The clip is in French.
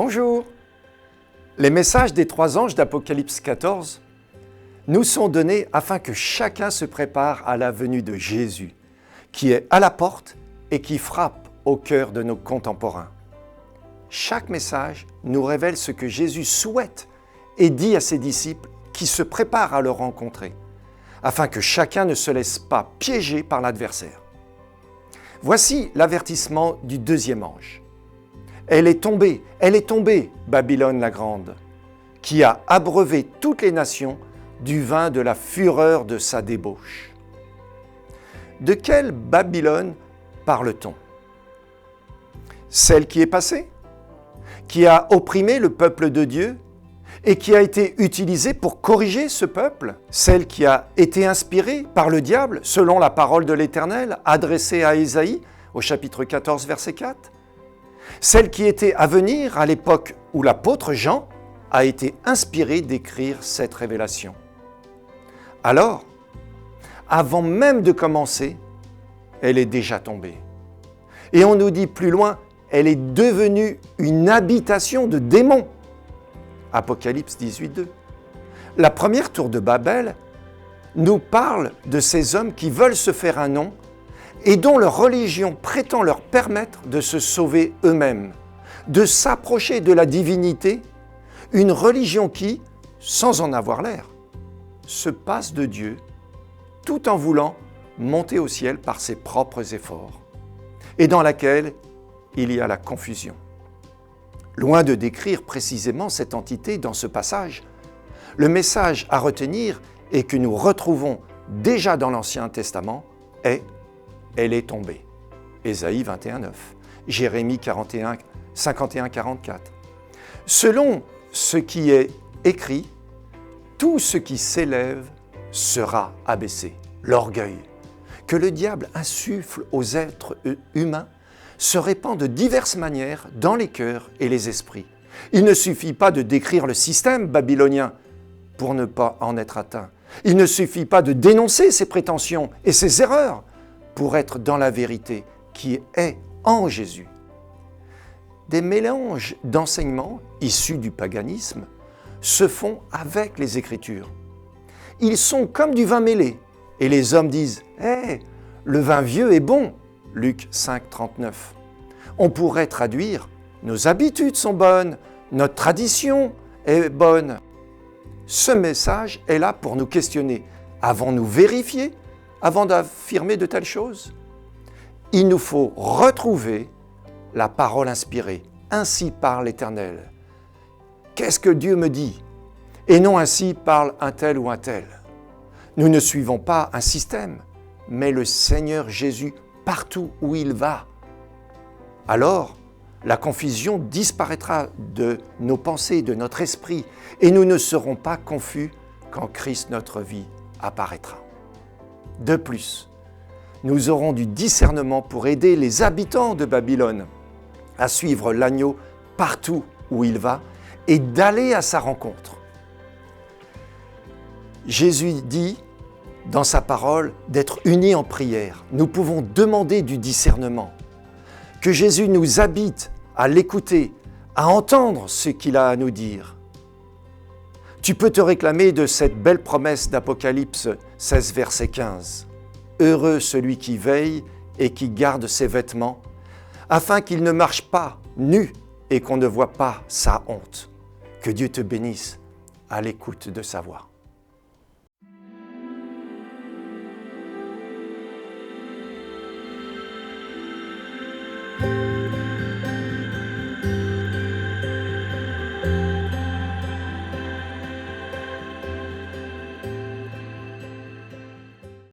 Bonjour! Les messages des 3 anges d'Apocalypse 14 nous sont donnés afin que chacun se prépare à la venue de Jésus, qui est à la porte et qui frappe au cœur de nos contemporains. Chaque message nous révèle ce que Jésus souhaite et dit à ses disciples qui se préparent à le rencontrer, afin que chacun ne se laisse pas piéger par l'adversaire. Voici l'avertissement du 2e ange. Elle est tombée, Babylone la grande, qui a abreuvé toutes les nations du vin de la fureur de sa débauche. De quelle Babylone parle-t-on? Celle qui est passée, qui a opprimé le peuple de Dieu et qui a été utilisée pour corriger ce peuple, celle qui a été inspirée par le diable selon la parole de l'Éternel adressée à Ésaïe au chapitre 14 verset 4, celle qui était à venir à l'époque où l'apôtre Jean a été inspiré d'écrire cette révélation. Alors, avant même de commencer, elle est déjà tombée. Et on nous dit plus loin, elle est devenue une habitation de démons. Apocalypse 18:2. La première tour de Babel nous parle de ces hommes qui veulent se faire un nom et dont leur religion prétend leur permettre de se sauver eux-mêmes, de s'approcher de la divinité, une religion qui, sans en avoir l'air, se passe de Dieu tout en voulant monter au ciel par ses propres efforts, et dans laquelle il y a la confusion. Loin de décrire précisément cette entité dans ce passage, le message à retenir et que nous retrouvons déjà dans l'Ancien Testament est « Elle est tombée ». Ésaïe 21:9, Jérémie 51:44. Selon ce qui est écrit, tout ce qui s'élève sera abaissé. L'orgueil que le diable insuffle aux êtres humains se répand de diverses manières dans les cœurs et les esprits. Il ne suffit pas de décrire le système babylonien pour ne pas en être atteint. Il ne suffit pas de dénoncer ses prétentions et ses erreurs pour être dans la vérité qui est en Jésus. Des mélanges d'enseignements issus du paganisme se font avec les Écritures. Ils sont comme du vin mêlé et les hommes disent « Hey, le vin vieux est bon !» Luc 5:39. On pourrait traduire « Nos habitudes sont bonnes, notre tradition est bonne ». Ce message est là pour nous questionner. Avons-nous vérifié avant d'affirmer de telles choses? Il nous faut retrouver la parole inspirée. Ainsi parle l'Éternel. Qu'est-ce que Dieu me dit? Et non ainsi parle un tel ou un tel. Nous ne suivons pas un système, mais le Seigneur Jésus partout où il va. Alors, la confusion disparaîtra de nos pensées, de notre esprit, et nous ne serons pas confus quand Christ, notre vie, apparaîtra. De plus, nous aurons du discernement pour aider les habitants de Babylone à suivre l'agneau partout où il va et d'aller à sa rencontre. Jésus dit dans sa parole d'être unis en prière. Nous pouvons demander du discernement, que Jésus nous habite à l'écouter, à entendre ce qu'il a à nous dire. Tu peux te réclamer de cette belle promesse d'Apocalypse 16, verset 15. « Heureux celui qui veille et qui garde ses vêtements, afin qu'il ne marche pas nu et qu'on ne voit pas sa honte. » Que Dieu te bénisse à l'écoute de sa voix.